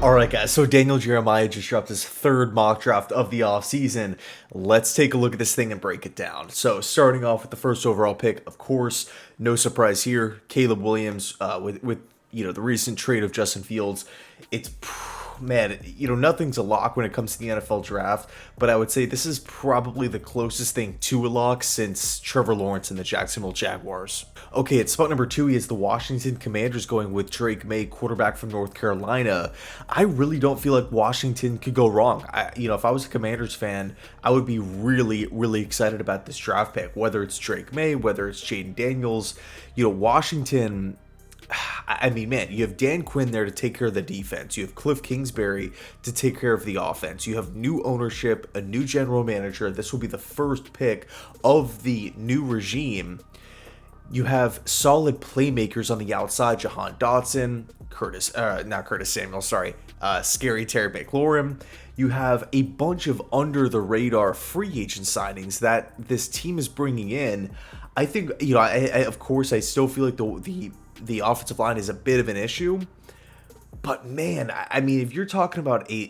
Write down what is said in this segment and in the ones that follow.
All right, guys. So Daniel Jeremiah just dropped his third mock draft of the offseason. Let's take a look at this thing and break it down. So starting off with the first overall pick, of course, no surprise here, Caleb Williams. With the recent trade of Justin Fields, it's man, nothing's a lock when it comes to the NFL draft, but I would say this is probably the closest thing to a lock since Trevor Lawrence and the Jacksonville Jaguars. Okay, at spot number 2, he has the Washington Commanders going with Drake May, quarterback from North Carolina. I really don't feel like Washington could go wrong. If I was a Commanders fan, I would be really, really excited about this draft pick, whether it's Drake May, whether it's Jaden Daniels. Washington, I mean, man, you have Dan Quinn there to take care of the defense. You have Cliff Kingsbury to take care of the offense. You have new ownership, a new general manager. This will be the first pick of the new regime. You have solid playmakers on the outside: Jahan Dotson, Scary Terry McLaurin. You have a bunch of under-the-radar free agent signings that this team is bringing in. I think, of course, I still feel like the offensive line is a bit of an issue, but man, I mean, if you're talking about a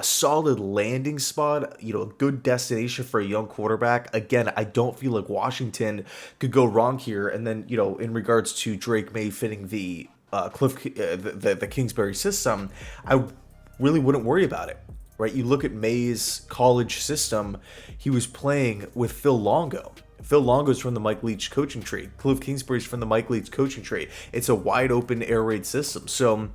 solid landing spot, a good destination for a young quarterback, again, I don't feel like Washington could go wrong here. And then, in regards to Drake May fitting the the Kingsbury system, I really wouldn't worry about it. Right? You look at May's college system; he was playing with Phil Longo. Phil Longo's from the Mike Leach coaching tree. Cliff Kingsbury's from the Mike Leach coaching tree. It's a wide open air raid system. So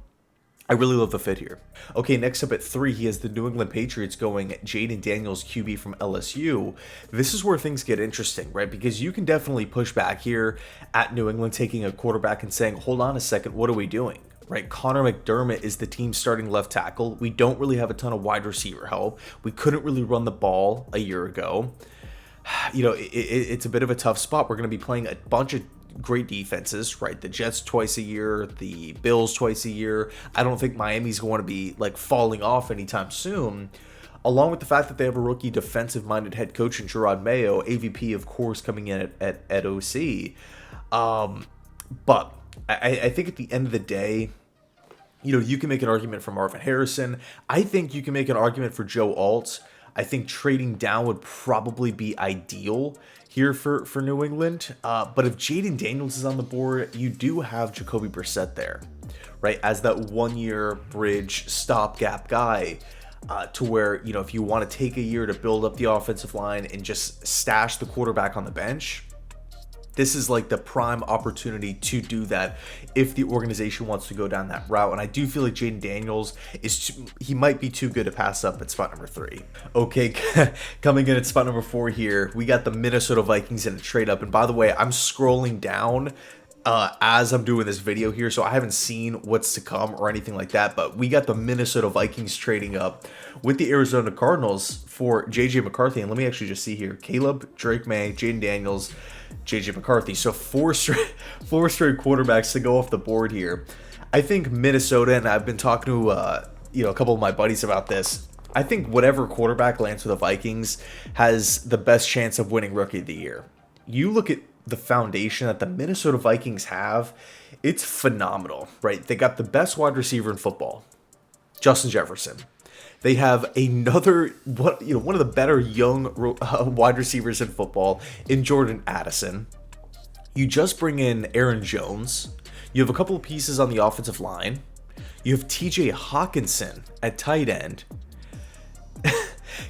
I really love the fit here. Okay, next up at 3, he has the New England Patriots going Jaden Daniels, QB from LSU. This is where things get interesting, right? Because you can definitely push back here at New England taking a quarterback and saying, hold on a second, what are we doing? Right, Connor McDermott is the team's starting left tackle. We don't really have a ton of wide receiver help. We couldn't really run the ball a year ago. It's a bit of a tough spot. We're going to be playing a bunch of great defenses, right? The Jets twice a year, the Bills twice a year. I don't think Miami's going to be like falling off anytime soon. Along with the fact that they have a rookie defensive-minded head coach in Gerard Mayo, AVP, of course, coming in at OC. But I think at the end of the day, you can make an argument for Marvin Harrison. I think you can make an argument for Joe Alt. I think trading down would probably be ideal here for New England. But if Jaden Daniels is on the board, you do have Jacoby Brissett there, right? As that one-year bridge stopgap guy to where, if you want to take a year to build up the offensive line and just stash the quarterback on the bench, this is like the prime opportunity to do that if the organization wants to go down that route. And I do feel like Jaden Daniels he might be too good to pass up at spot number 3. Okay, coming in at spot number 4 here, we got the Minnesota Vikings in a trade up. And by the way, I'm scrolling down as I'm doing this video here, so I haven't seen what's to come or anything like that, but we got the Minnesota Vikings trading up with the Arizona Cardinals for JJ McCarthy. And let me actually just see here: Caleb, Drake May, Jaden Daniels, JJ McCarthy. So four straight quarterbacks to go off the board here. I think Minnesota, and I've been talking to a couple of my buddies about this, I think whatever quarterback lands for the Vikings has the best chance of winning Rookie of the Year. You look at the foundation that the Minnesota Vikings have, it's phenomenal, right? They got the best wide receiver in football, Justin Jefferson. They have one of the better young wide receivers in football in Jordan Addison. You just bring in Aaron Jones. You have a couple of pieces on the offensive line. You have TJ Hawkinson at tight end.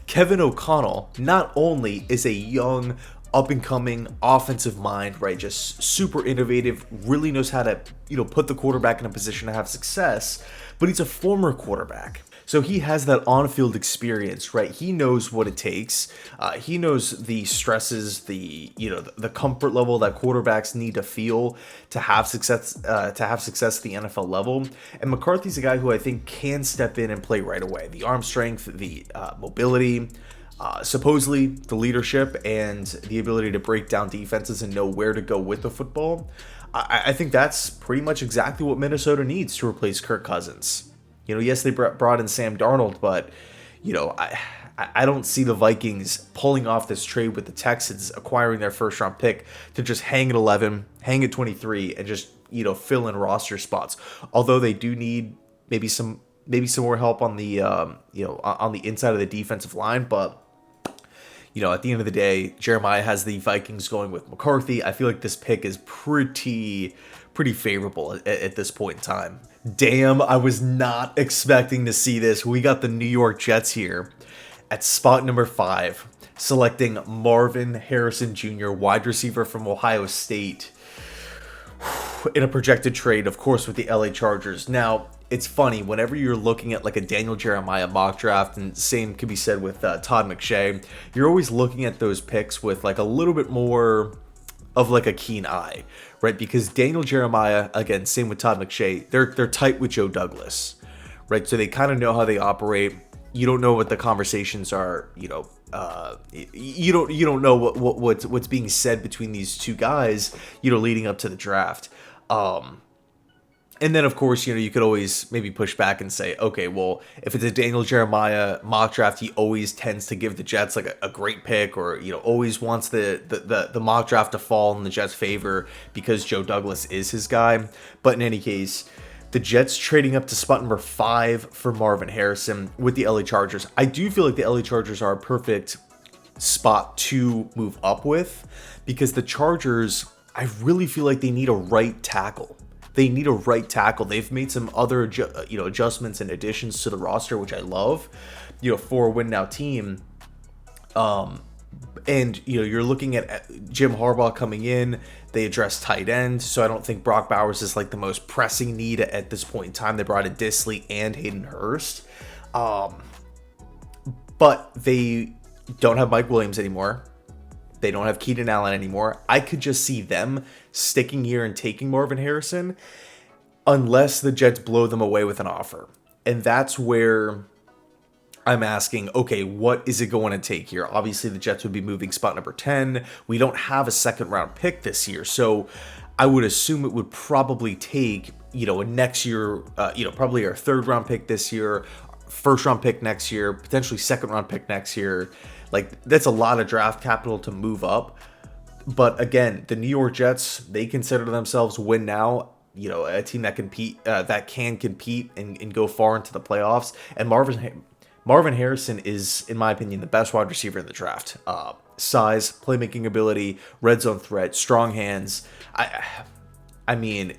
Kevin O'Connell not only is a young, up-and-coming offensive mind, right? Just super innovative, really knows how to, put the quarterback in a position to have success, but he's a former quarterback. So he has that on-field experience, right? He knows what it takes. He knows the stresses, the comfort level that quarterbacks need to feel to have success at the NFL level. And McCarthy's a guy who I think can step in and play right away. The arm strength, the mobility, supposedly the leadership, and the ability to break down defenses and know where to go with the football. I think that's pretty much exactly what Minnesota needs to replace Kirk Cousins. Yes, they brought in Sam Darnold, but, I don't see the Vikings pulling off this trade with the Texans, acquiring their first-round pick to just hang at 11, hang at 23, and just, fill in roster spots. Although they do need maybe some maybe some more help on the on the inside of the defensive line, but at the end of the day, Jeremiah has the Vikings going with McCarthy. I feel like this pick is pretty favorable at this point in time. Damn, I was not expecting to see this. We got the New York Jets here at spot number 5, selecting Marvin Harrison Jr., wide receiver from Ohio State, in a projected trade, of course, with the LA Chargers. Now, it's funny, whenever you're looking at like a Daniel Jeremiah mock draft, and same could be said with Todd McShay, you're always looking at those picks with like a little bit more of like a keen eye, right? Because Daniel Jeremiah, again, same with Todd McShay, they're tight with Joe Douglas, right? So they kind of know how they operate. You don't know what the conversations are, you don't know what's being said between these two guys, leading up to the draft. And then, of course, you could always maybe push back and say, okay, well, if it's a Daniel Jeremiah mock draft, he always tends to give the Jets like a great pick, or, always wants the mock draft to fall in the Jets' favor because Joe Douglas is his guy. But in any case, the Jets trading up to spot number 5 for Marvin Harrison with the LA Chargers. I do feel like the LA Chargers are a perfect spot to move up with, because the Chargers, I really feel like they need a right tackle. They need a right tackle. They've made some other adjustments and additions to the roster, which I love, for a win now team. And you're looking at Jim Harbaugh coming in. They addressed tight end, so I don't think Brock Bowers is like the most pressing need at this point in time. They brought in Disley and Hayden Hurst, but they don't have Mike Williams anymore. They don't have Keenan Allen anymore. I could just see them sticking here and taking Marvin Harrison unless the Jets blow them away with an offer. And that's where I'm asking, okay, what is it going to take here? Obviously, the Jets would be moving spot number 10. We don't have a second round pick this year, so I would assume it would probably take, a next year, probably our third round pick this year, first round pick next year, potentially second round pick next year. Like, that's a lot of draft capital to move up. But again, the New York Jets, they consider themselves win now, a team that can compete and go far into the playoffs. And Marvin Harrison is, in my opinion, the best wide receiver in the draft. Size, playmaking ability, red zone threat, strong hands. I mean,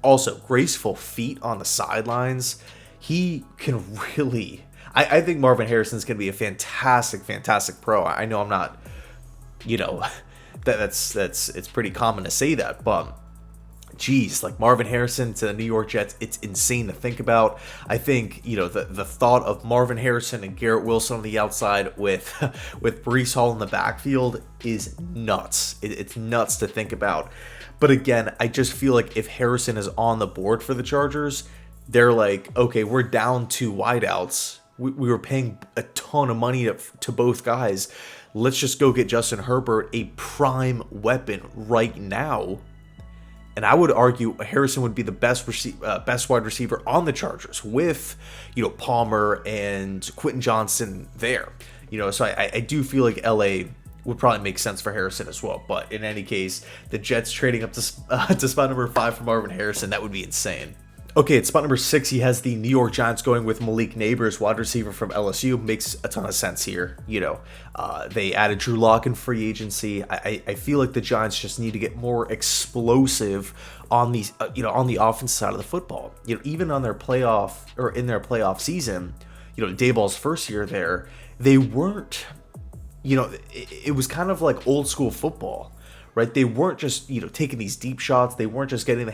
also graceful feet on the sidelines. He can really... I think Marvin Harrison is going to be a fantastic pro. I know I'm not, it's pretty common to say that, but geez, like Marvin Harrison to the New York Jets, it's insane to think about. I think, the thought of Marvin Harrison and Garrett Wilson on the outside with Breece Hall in the backfield is nuts. It's nuts to think about. But again, I just feel like if Harrison is on the board for the Chargers, they're like, okay, we're down 2 wideouts. We were paying a ton of money to both guys. Let's just go get Justin Herbert, a prime weapon right now. And I would argue Harrison would be the best wide receiver on the Chargers with, Palmer and Quentin Johnson there. So I do feel like LA would probably make sense for Harrison as well. But in any case, the Jets trading up to spot number 5 for Marvin Harrison, that would be insane. Okay, at spot number 6, he has the New York Giants going with Malik Neighbors, wide receiver from LSU. Makes a ton of sense here. They added Drew Lock in free agency. I feel like the Giants just need to get more explosive on these, on the offense side of the football. Even on their playoff season, Dayball's first year there, they weren't. It was kind of like old school football, right? They weren't just taking these deep shots. They weren't just getting the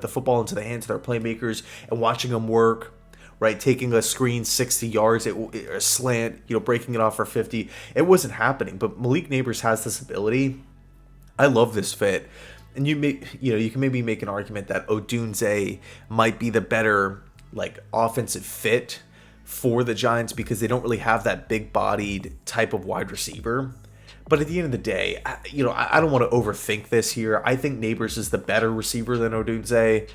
football into the hands of their playmakers and watching them work, right? Taking a screen 60 yards, a slant, breaking it off for 50. It wasn't happening, but Malik Neighbors has this ability. I love this fit. And you can maybe make an argument that Odunze might be the better offensive fit for the Giants because they don't really have that big-bodied type of wide receiver. But at the end of the day, I don't want to overthink this here. I think Neighbors is the better receiver than Odunze.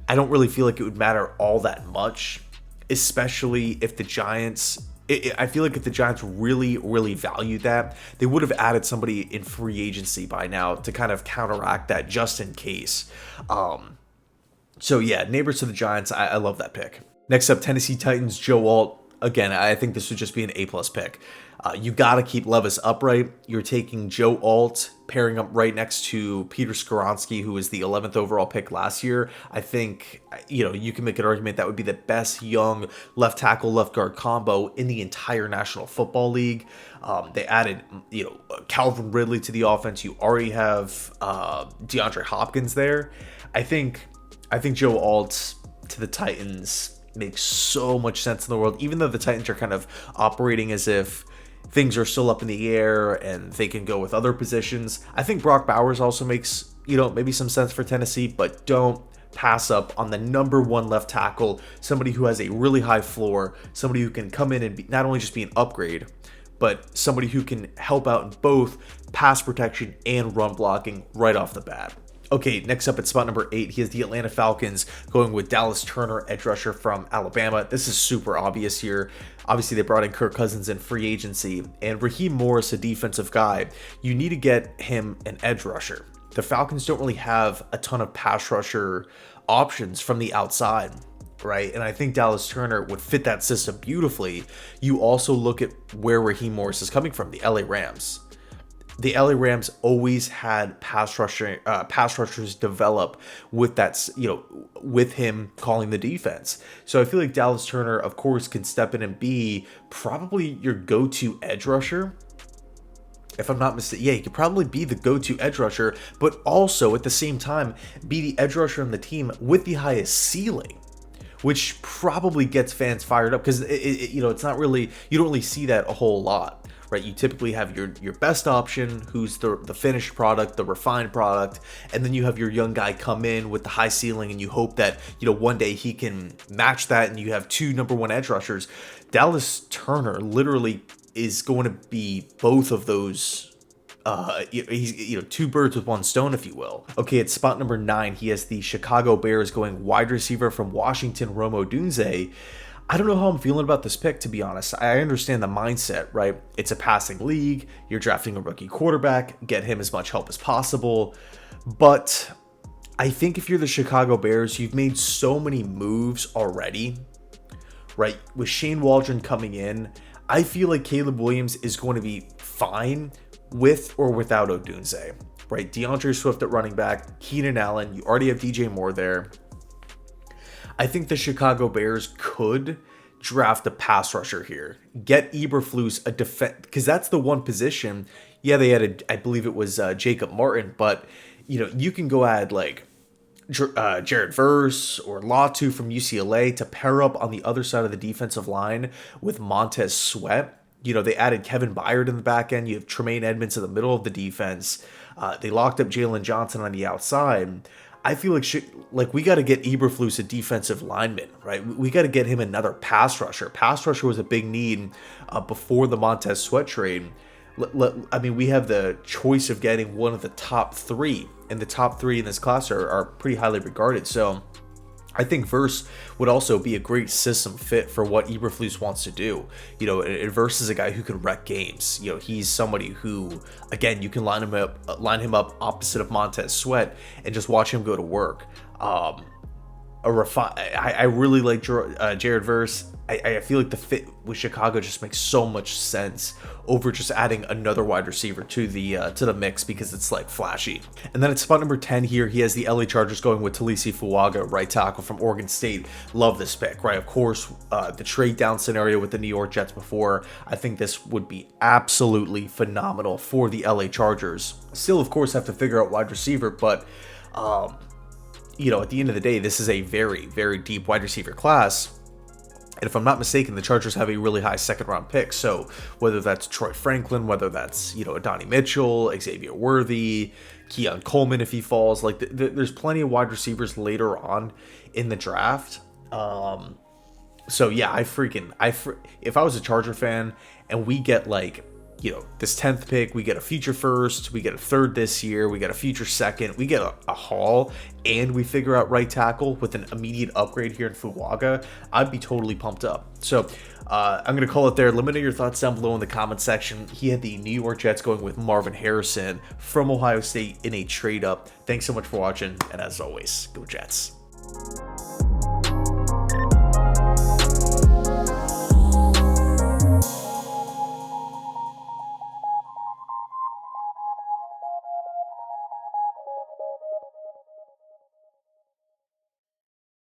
I don't really feel like it would matter all that much, especially if the Giants... I feel like if the Giants really, really valued that, they would have added somebody in free agency by now to kind of counteract that just in case. So yeah, Neighbors to the Giants, I love that pick. Next up, Tennessee Titans, Joe Alt. Again, I think this would just be an A-plus pick. You got to keep Levis upright. You're taking Joe Alt, pairing up right next to Peter Skoronski, who was the 11th overall pick last year. I think, you can make an argument that would be the best young left tackle, left guard combo in the entire National Football League. They added, Calvin Ridley to the offense. You already have DeAndre Hopkins there. I think Joe Alt to the Titans makes so much sense in the world, even though the Titans are kind of operating as if things are still up in the air and they can go with other positions. I think Brock Bowers also makes, maybe some sense for Tennessee, but don't pass up on the number one left tackle, somebody who has a really high floor, somebody who can come in and not only just be an upgrade, but somebody who can help out in both pass protection and run blocking right off the bat. Okay, next up at spot number 8, he has the Atlanta Falcons going with Dallas Turner, edge rusher from Alabama. This is super obvious here. Obviously, they brought in Kirk Cousins in free agency, and Raheem Morris, a defensive guy. You need to get him an edge rusher. The Falcons don't really have a ton of pass rusher options from the outside, right? And I think Dallas Turner would fit that system beautifully. You also look at where Raheem Morris is coming from, the LA Rams. The LA Rams always had pass rushers develop with that, with him calling the defense. So I feel like Dallas Turner, of course, can step in and be probably your go-to edge rusher. If I'm not mistaken, he could probably be the go-to edge rusher, but also at the same time be the edge rusher on the team with the highest ceiling, which probably gets fans fired up because it's not really, you don't really see that a whole lot. Right, you typically have your best option, who's the finished product, the refined product, and then you have your young guy come in with the high ceiling, and you hope that one day he can match that, and you have two number one edge rushers. Dallas Turner literally is going to be both of those. He's two birds with one stone, if you will. Okay, at spot number 9, he has the Chicago Bears going wide receiver from Washington, Rome Odunze. I don't know how I'm feeling about this pick, to be honest. I understand the mindset, right? It's a passing league. You're drafting a rookie quarterback. Get him as much help as possible. But I think if you're the Chicago Bears, you've made so many moves already, right? With Shane Waldron coming in, I feel like Caleb Williams is going to be fine with or without Odunze, right? DeAndre Swift at running back, Keenan Allen. You already have DJ Moore there. I think the Chicago Bears could draft a pass rusher here. Get Eberflus a defense, because that's the one position. Yeah, they had I believe it was Jacob Martin, but you can go add like Jared Verse or Latu from UCLA to pair up on the other side of the defensive line with Montez Sweat. They added Kevin Byard in the back end. You have Tremaine Edmonds in the middle of the defense. They locked up Jalen Johnson on the outside. I feel like we got to get Eberflus a defensive lineman, right? We got to get him another pass rusher. Pass rusher was a big need before the Montez Sweat trade. We have the choice of getting one of the top 3, and the top 3 in this class are pretty highly regarded. So I think Verse would also be a great system fit for what Eberflus wants to do. Verse is a guy who can wreck games. He's somebody who, again, you can line him up opposite of Montez Sweat and just watch him go to work. I really like Jared Verse. I feel like the fit with Chicago just makes so much sense over just adding another wide receiver to the mix because it's like flashy. And then at spot number 10 here, he has the LA Chargers going with Talisi Fuaga, right tackle from Oregon State. Love this pick, right? Of course, the trade down scenario with the New York Jets before. I think this would be absolutely phenomenal for the LA Chargers. Still, of course, have to figure out wide receiver, but at the end of the day, this is a very, very deep wide receiver class. And if I'm not mistaken, the Chargers have a really high second-round pick. So whether that's Troy Franklin, whether that's, Adonai Mitchell, Xavier Worthy, Keon Coleman if he falls, there's plenty of wide receivers later on in the draft. So yeah, if I was a Charger fan and we get this 10th pick, we get a future first, we get a third this year, we get a future second, we get a haul, and we figure out right tackle with an immediate upgrade here in Fuaga, I'd be totally pumped up. So I'm going to call it there. Let me know your thoughts down below in the comment section. He had the New York Jets going with Marvin Harrison from Ohio State in a trade up. Thanks so much for watching, and as always, go Jets.